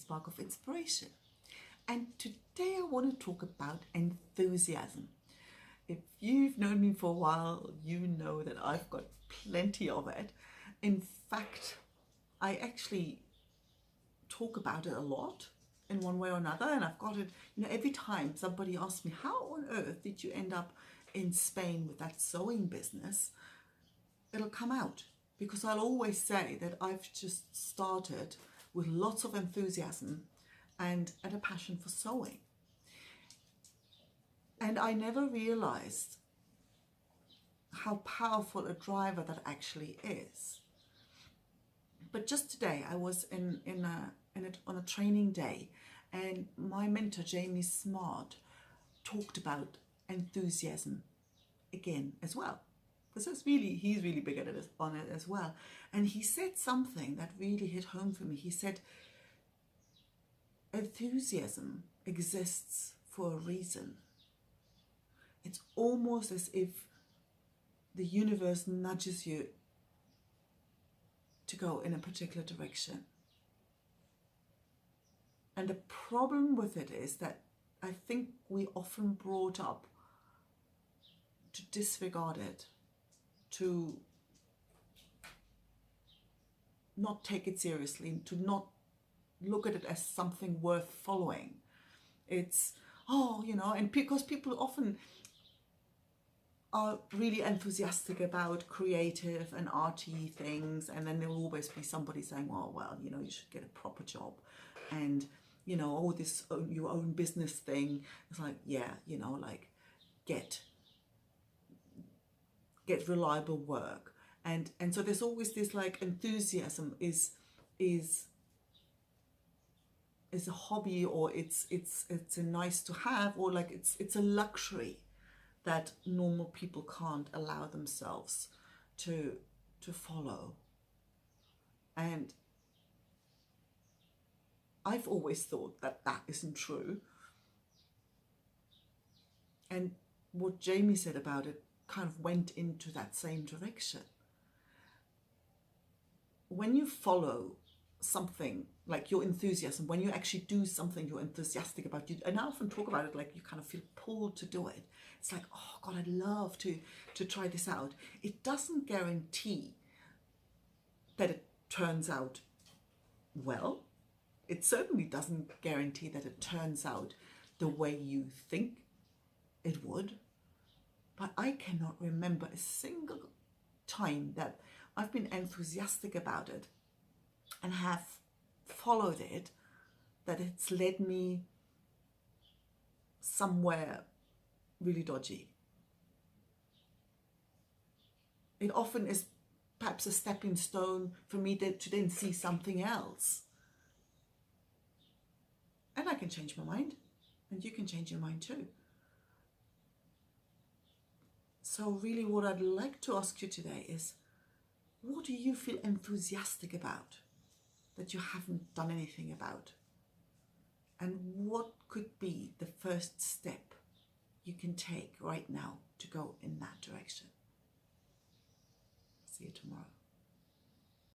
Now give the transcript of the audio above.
spark of inspiration. And today I want to talk about enthusiasm. If you've known me for a while, you know that I've got plenty of it. In fact, I actually talk about it a lot in one way or another, and I've got it, every time somebody asks me, how on earth did you end up in Spain with that sewing business? It'll come out, because I'll always say that I've just started with lots of enthusiasm and a passion for sewing. And I never realized how powerful a driver that actually is. But just today, I was on a training day, and my mentor, Jamie Smart, talked about enthusiasm again as well. Because he's really big at it, on it as well. And he said something that really hit home for me. He said, enthusiasm exists for a reason. It's almost as if the universe nudges you to go in a particular direction. And the problem with it is that I think we often brought up to disregard it, to not take it seriously, to not look at it as something worth following. It's, and because people often are really enthusiastic about creative and arty things, and then there will always be somebody saying, you should get a proper job, and this your own business thing. It's like, get reliable work, and so there's always this enthusiasm is a hobby, or it's a nice to have, or it's a luxury that normal people can't allow themselves to follow. And I've always thought that isn't true. And what Jamie said about it kind of went into that same direction. When you follow something, like your enthusiasm, when you actually do something you're enthusiastic about, and I often talk about it, you kind of feel pulled to do it. It's like, oh God, I'd love to try this out. It doesn't guarantee that it turns out well. It certainly doesn't guarantee that it turns out the way you think it would. But I cannot remember a single time that I've been enthusiastic about it and have followed it, that it's led me somewhere really dodgy. It often is perhaps a stepping stone for me to then see something else. And I can change my mind, and you can change your mind too. So really what I'd like to ask you today is, what do you feel enthusiastic about that you haven't done anything about? And what could be the first step you can take right now to go in that direction? See you tomorrow.